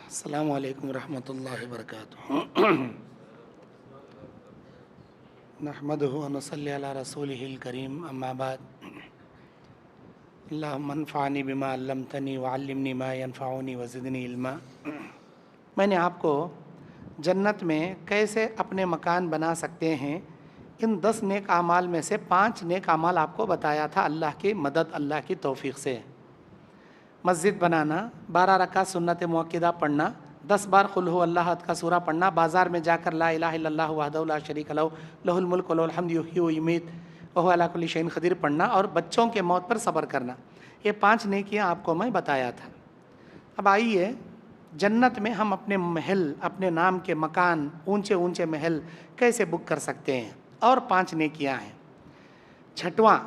अस्सलामु अलैकुम रहमतुल्लाहि व बरकातुहू। नहमदुहु व नुसल्ली अला रसूलिहिल करीम, अम्मा बाद। अल्लाहुम्मा अन्फ़अनी बिमा अल्लमतनी व अल्लिमनी मा यनफ़अनी व ज़िदनी इल्मा। मैंने आपको जन्नत में कैसे अपने मकान बना सकते हैं, इन 10 नेक आमाल में से 5 नेक आमाल आपको बताया था अल्लाह की मदद, अल्लाह की तौफ़ीक़ से। मस्जिद बनाना, 12 रकात सुन्नत मुअक्किदा पढ़ना, 10 बार कुल हु अल्लाह अहद का सूरा पढ़ना, बाज़ार में जाकर ला इलाहा इल्लल्लाहु वहदहु ला शरीका लहु लहुल मुल्क व लहुल हम्दु युहयी व युमीत व हुवा अला कुल्लि शैइन क़दीर पढ़ना और बच्चों के मौत पर सब्र करना। ये 5 नेकियां आपको मैं बताया था। अब आइए, जन्नत में हम अपने महल, अपने नाम के मकान, ऊंचे ऊंचे महल कैसे बुक कर सकते हैं, और 5 नेकियां हैं। छठवां,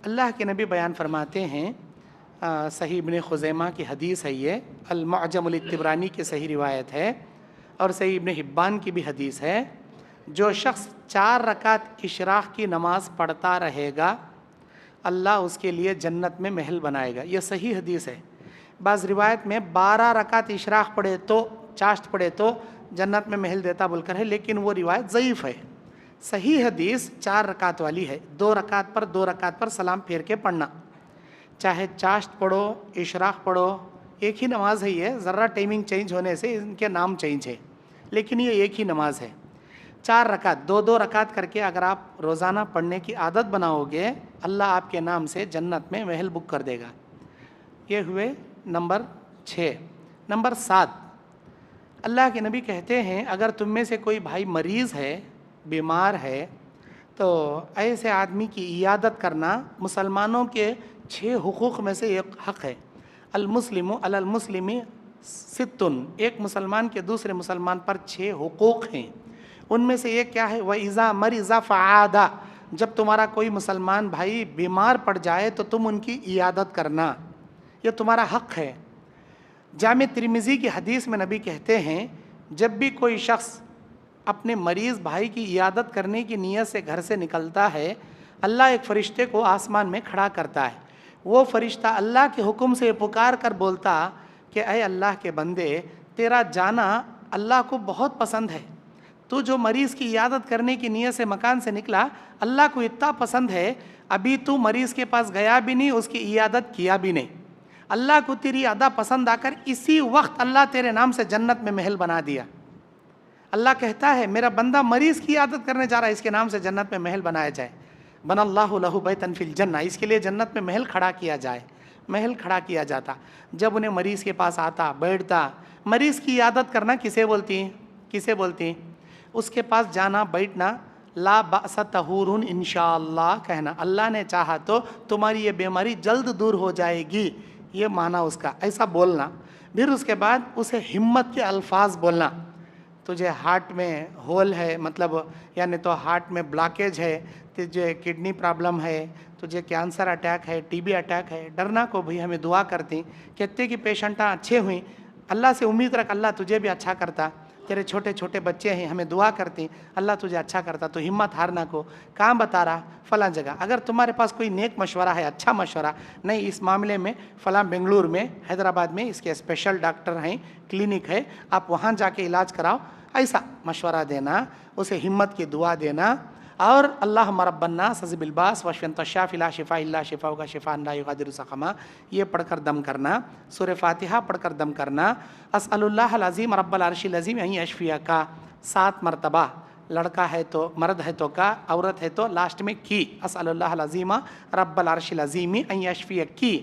अल्लाह के नबी बयान फरमाते हैं, सही इब्न खुज़ैमा की हदीस है, ये अल-मुअजमुल तिबरानी की सही रिवायत है और सही इब्न हिब्बान की भी हदीस है, जो शख्स 4 रकात इशराक़ की नमाज़ पढ़ता रहेगा अल्लाह उसके लिए जन्नत में महल बनाएगा। यह सही हदीस है। बाज़ रिवायत में 12 रकात इशराक़ पढ़े तो, चाश्त पढ़े तो जन्नत में महल देता बोलकर है, लेकिन वो रिवायत ज़ईफ़ है। सही हदीस 4 रकात वाली है। 2 रकात पर सलाम फेर के पढ़ना। चाहे चाश्त पढ़ो, इशराक़ पढ़ो, एक ही नमाज़ है ये, ज़रा टाइमिंग चेंज होने से इनके नाम चेंज है, लेकिन ये एक ही नमाज़ है। 4 रकात, 2 रकात करके अगर आप रोज़ाना पढ़ने की आदत बनाओगे, अल्लाह आपके नाम से जन्नत में महल बुक कर देगा। ये हुए नंबर 6। नंबर 7, अल्लाह के नबी कहते हैं, अगर तुम में से कोई भाई मरीज़ है, बीमार है, तो ऐसे आदमी की इयादत करना मुसलमानों के 6 हुकूक़ में से एक हक़ है। अल-मुस्लिमु अलल मुस्लिमी सित्तुन, एक मुसलमान के दूसरे मुसलमान पर 6 हुकूक़ हैं। उनमें से एक क्या है? व इज़ा मरिज़ा फ़आदा, जब तुम्हारा कोई मुसलमान भाई बीमार पड़ जाए तो तुम उनकी इयादत करना, ये तुम्हारा हक़ है। जामे तिर्मिज़ी की हदीस में नबी कहते हैं, जब भी कोई शख्स अपने मरीज़ भाई की इयादत करने की नीयत से घर से निकलता है, अल्लाह एक फ़रिश्ते को आसमान में खड़ा करता है। वो फ़रिश्ता अल्लाह के हुक्म से पुकार कर बोलता कि ऐ अल्लाह के बंदे, तेरा जाना अल्लाह को बहुत पसंद है। तू जो मरीज़ की इयादत करने की नीयत से मकान से निकला, अल्लाह को इतना पसंद है, अभी तू मरीज़ के पास गया भी नहीं, उसकी इयादत किया भी नहीं। अल्लाह को तेरी अदा पसंद आकर इसी वक्त अल्लाह तेरे नाम से जन्नत में महल बना दिया। अल्लाह कहता है, मेरा बंदा मरीज़ की इयादत करने जा रहा है, इसके नाम से जन्नत में महल बनाया जाए। बनल्लाहु लहु बैतन फिल जन्ना, इसके लिए जन्नत में महल खड़ा किया जाए। महल खड़ा किया जाता। जब उन्हें मरीज़ के पास आता, बैठता, मरीज़ की इयादत करना किसे बोलती हैं? किसे बोलती हैं? उसके पास जाना, बैठना, ला बास तहूरुन इंशाअल्लाह कहना, अल्लाह ने चाहा तो तुम्हारी ये बीमारी जल्द दूर हो जाएगी, ये माना उसका, ऐसा बोलना। फिर उसके बाद उसे हिम्मत के अल्फाज बोलना। तुझे हार्ट में होल है, मतलब यानी तो हार्ट में ब्लॉकेज है, तुझे किडनी प्रॉब्लम है, तुझे कैंसर अटैक है, टीबी अटैक है, डरना को भी हमें दुआ करती। कहते कि पेशेंटा अच्छे हुई, अल्लाह से उम्मीद रख, अल्लाह तुझे भी अच्छा करता। तेरे छोटे छोटे बच्चे हैं, हमें दुआ करती, अल्लाह तुझे अच्छा करता। तो हिम्मत हारना को कहाँ बता रहा? फ़लाँ जगह। अगर तुम्हारे पास कोई नेक मशवरा है, अच्छा मशवरा, नहीं इस मामले में फ़लाँ बेंगलुरु में, हैदराबाद में इसके स्पेशल डॉक्टर हैं, क्लिनिक है, आप वहाँ जाके इलाज कराओ, ऐसा मशवरा देना, उसे हिम्मत की दुआ देना। और अल्लाहुम्मा रब्बन्नास अज़हिबिल बास वशफिन तश्शाफ़ी ला शिफ़ा इल्ला शिफ़ाउका शिफ़ाअन ला युग़ादिरु सक़मा, ये पढ़कर दम करना। सूरह फ़ातिहा पढ़कर दम करना। अस्अलुल्लाहल अज़ीम रब्बल अर्शिल अज़ीम अन यशफ़ियका, 7 मरतबा, लड़का है तो, मर्द है तो का, औरत है तो लास्ट में की, अस्अलुल्लाहल अज़ीम रब्बल अर्शिल अज़ीम अन यशफ़ियकी,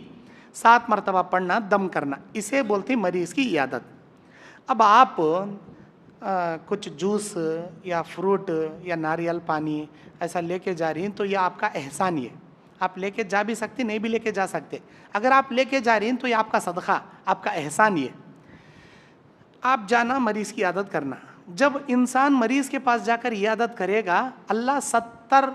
7 मरतबा पढ़ना, दम करना। इसे बोलती मरीज़ की इयादत। अब आप कुछ जूस या फ्रूट या नारियल पानी ऐसा लेके जा रही हैं, तो ये आपका एहसान ही है। आप लेके जा भी सकते, नहीं भी लेके जा सकते। अगर आप लेके जा रही हैं तो ये आपका सदका, आपका एहसान ही है। आप जाना, मरीज़ की इयादत करना। जब इंसान मरीज़ के पास जाकर इयादत करेगा, अल्लाह 70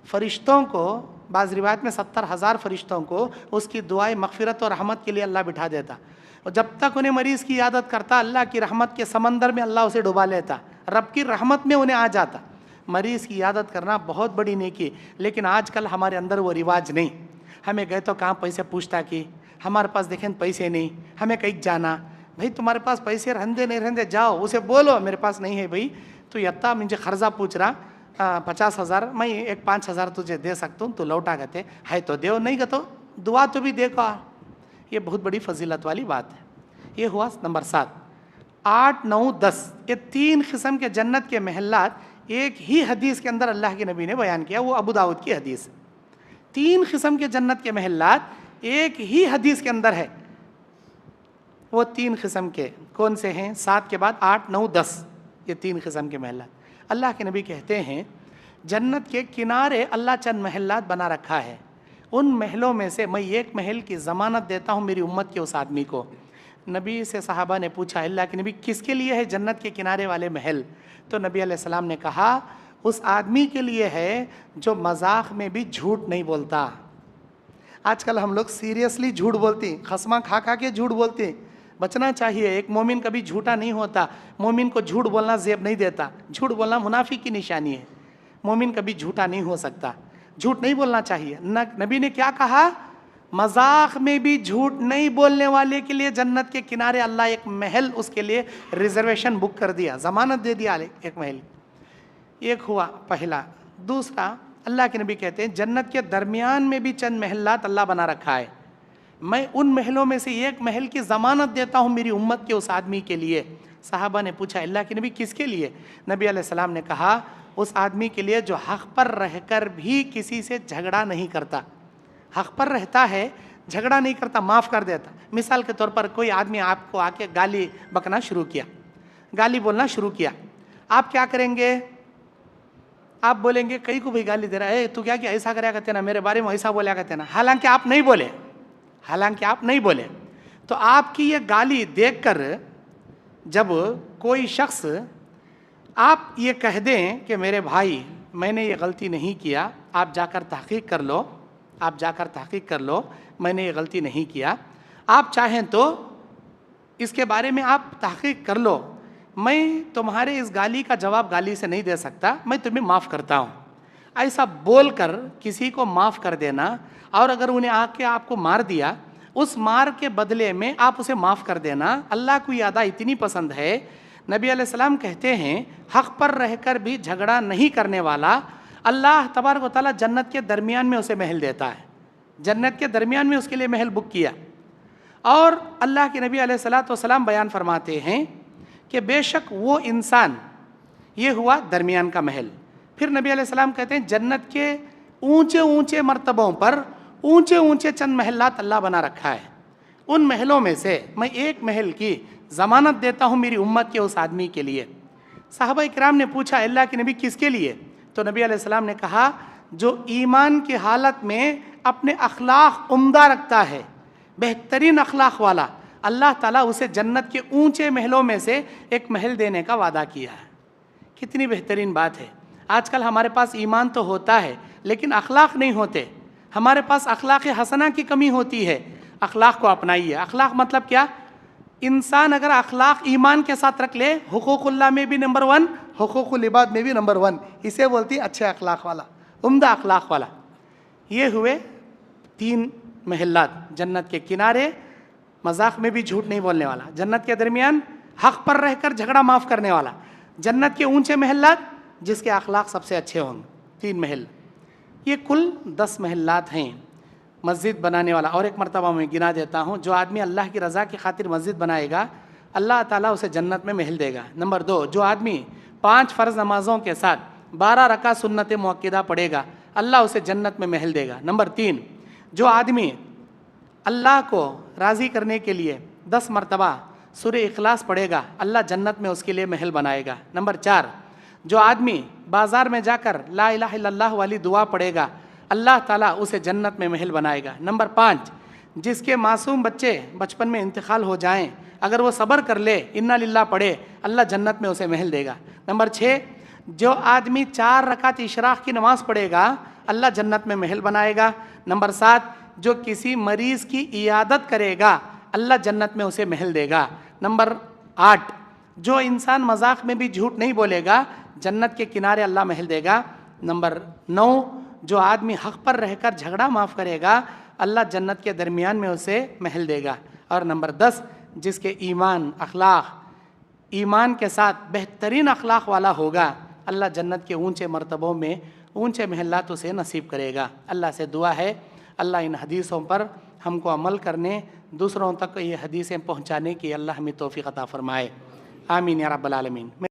फरिश्तों को, बाज़ रिवायत में 70,000 फरिश्तों को उसकी दुआएं मग़फ़िरत और रहमत के लिए अल्लाह बिठा देता। और जब तक उन्हें मरीज़ की इयादत करता, अल्लाह की रहमत के समंदर में अल्लाह उसे डुबा लेता, रब की रहमत में उन्हें आ जाता। मरीज़ की इयादत करना बहुत बड़ी नेकी, लेकिन आजकल हमारे अंदर वो रिवाज नहीं। हमें गए तो कहाँ पैसे पूछता कि हमारे पास देखें पैसे नहीं, हमें कहीं जाना, بھائی تمہارے پاس پیسے رہندے نہیں رہندے جاؤ اسے بولو میرے پاس نہیں ہے بھائی تو یتا مجھے قرضہ پوچھ رہا 50,000 میں ایک 5,000 تجھے دے سکتا ہوں تو لوٹا گتے ہے تو دیو نہیں گا تو دعا تو بھی دیکھو. یہ بہت بڑی فضیلت والی بات ہے. یہ ہوا نمبر 7. 8 9 10 یہ 3 قسم کے جنت کے محلات ایک ہی حدیث کے اندر اللہ کے نبی نے بیان کیا. وہ ابو داؤد کی حدیث ہے. 3 قسم کے جنت کے محلات ایک ہی حدیث کے اندر ہے. وہ 3 قسم کے کون سے ہیں؟ 7 کے بعد 8 9 10 یہ 3 قسم کے محلات. اللہ کے نبی کہتے ہیں جنت کے کنارے اللہ چند محلات بنا رکھا ہے. ان محلوں میں سے میں ایک محل کی ضمانت دیتا ہوں میری امت کے اس آدمی کو. نبی سے صحابہ نے پوچھا اللہ کے نبی کس کے لیے ہے جنت کے کنارے والے محل؟ تو نبی علیہ السلام نے کہا اس آدمی کے لیے ہے جو مذاق میں بھی جھوٹ نہیں بولتا. آج کل ہم لوگ سیریسلی جھوٹ بولتے ہیں, قسماں کھا کھا کے جھوٹ بولتے ہیں. بچنا چاہیے. ایک مومن کبھی جھوٹا نہیں ہوتا. مومن کو جھوٹ بولنا زیب نہیں دیتا. جھوٹ بولنا منافق کی نشانی ہے. مومن کبھی جھوٹا نہیں ہو سکتا. جھوٹ نہیں بولنا چاہیے. نبی نے کیا کہا؟ مذاق میں بھی جھوٹ نہیں بولنے والے کے لیے جنت کے کنارے اللہ ایک محل اس کے لیے ریزرویشن بک کر دیا, ضمانت دے دیا ایک محل. ایک ہوا پہلا. دوسرا اللہ کے نبی کہتے ہیں جنت کے درمیان میں بھی چند محلات اللہ بنا رکھا ہے. میں ان محلوں میں سے ایک محل کی ضمانت دیتا ہوں میری امت کے اس آدمی کے لیے. صحابہ نے پوچھا اللہ کے نبی کس کے لیے؟ نبی علیہ السلام نے کہا اس آدمی کے لیے جو حق پر رہ کر بھی کسی سے جھگڑا نہیں کرتا. حق پر رہتا ہے, جھگڑا نہیں کرتا, معاف کر دیتا. مثال کے طور پر کوئی آدمی آپ کو آ کے گالی بکنا شروع کیا, گالی بولنا شروع کیا, آپ کیا کریں گے؟ آپ بولیں گے کئی کو بھی گالی دے رہا ہے تو کیا ایسا کریا کرتے نا, میرے بارے میں ایسا بولیا کرتے نا. حالانکہ آپ نہیں بولے. تو آپ کی یہ گالی دیکھ کر جب کوئی شخص آپ یہ کہہ دیں کہ میرے بھائی میں نے یہ غلطی نہیں کیا, آپ جا کر تحقیق کر لو, میں نے یہ غلطی نہیں کیا, آپ چاہیں تو اس کے بارے میں آپ تحقیق کر لو, میں تمہارے اس گالی کا جواب گالی سے نہیں دے سکتا, میں تمہیں معاف کرتا ہوں. ایسا بول کر کسی کو معاف کر دینا, اور اگر انہیں آ کے آپ کو مار دیا اس مار کے بدلے میں آپ اسے معاف کر دینا, اللہ کو یہ ادا اتنی پسند ہے. نبی علیہ السلام کہتے ہیں حق پر رہ کر بھی جھگڑا نہیں کرنے والا اللہ تبارک و تعالیٰ جنت کے درمیان میں اسے محل دیتا ہے. جنت کے درمیان میں اس کے لیے محل بک کیا. اور اللہ کے نبی علیہ السلام بیان فرماتے ہیں کہ بے شک وہ انسان, یہ ہوا درمیان کا محل. پھر نبی علیہ السلام کہتے ہیں جنت کے اونچے اونچے مرتبوں پر اونچے اونچے چند محلات اللہ بنا رکھا ہے. ان محلوں میں سے میں ایک محل کی ضمانت دیتا ہوں میری امت کے اس آدمی کے لیے. صحابہ اکرام نے پوچھا اللہ کے نبی کس کے لیے؟ تو نبی علیہ السلام نے کہا جو ایمان کی حالت میں اپنے اخلاق عمدہ رکھتا ہے, بہترین اخلاق والا, اللہ تعالیٰ اسے جنت کے اونچے محلوں میں سے ایک محل دینے کا وعدہ کیا ہے. کتنی بہترین بات ہے. آج کل ہمارے پاس ایمان تو ہوتا ہے لیکن اخلاق نہیں ہوتے. ہمارے پاس اخلاق حسنہ کی کمی ہوتی ہے. اخلاق کو اپنائیے. اخلاق مطلب کیا؟ انسان اگر اخلاق ایمان کے ساتھ رکھ لے, حقوق اللہ میں بھی نمبر 1, حقوق العباد میں بھی نمبر 1, اسے بولتی اچھے اخلاق والا, عمدہ اخلاق والا. یہ ہوئے 3 محلات. جنت کے کنارے, مذاق میں بھی جھوٹ نہیں بولنے والا. جنت کے درمیان, حق پر رہ کر جھگڑا معاف کرنے والا. جنت کے اونچے محلات, جس کے اخلاق سب سے اچھے ہوں. 3 محل. یہ کل 10 محلات ہیں. مسجد بنانے والا, اور ایک مرتبہ میں گنا دیتا ہوں, جو آدمی اللہ کی رضا کی خاطر مسجد بنائے گا اللہ تعالیٰ اسے جنت میں محل دے گا. نمبر 2, جو آدمی 5 فرض نمازوں کے ساتھ 12 رکعت سنت مؤکدہ پڑھے گا اللہ اسے جنت میں محل دے گا. نمبر 3, جو آدمی اللہ کو راضی کرنے کے لیے 10 مرتبہ سورہ اخلاص پڑھے گا اللہ جنت میں اس کے لیے محل بنائے گا. نمبر 4, جو آدمی بازار میں جا کر لا الہ الا اللہ والی دعا پڑھے گا اللہ تعالیٰ اسے جنت میں محل بنائے گا. نمبر 5, جس کے معصوم بچے بچپن میں انتقال ہو جائیں اگر وہ صبر کر لے انا للہ پڑھے اللہ جنت میں اسے محل دے گا. نمبر 6, جو آدمی 4 رکعت اشراق کی نماز پڑھے گا اللہ جنت میں محل بنائے گا. نمبر 7, جو کسی مریض کی عیادت کرے گا اللہ جنت میں اسے محل دے گا. نمبر 8, جو انسان مذاق میں بھی جھوٹ نہیں بولے گا جنت کے کنارے اللہ محل دے گا. نمبر 9, جو آدمی حق پر رہ کر جھگڑا معاف کرے گا اللہ جنت کے درمیان میں اسے محل دے گا. اور نمبر 10, جس کے ایمان کے ساتھ بہترین اخلاق والا ہوگا، اللہ جنت کے اونچے مرتبوں میں اونچے محلات اسے نصیب کرے گا۔ اللہ سے دعا ہے اللہ ان حدیثوں پر ہم کو عمل کرنے، دوسروں تک یہ حدیثیں پہنچانے کی اللہ ہمیں توفیق عطا فرمائے۔ آمین یا رب العالمین۔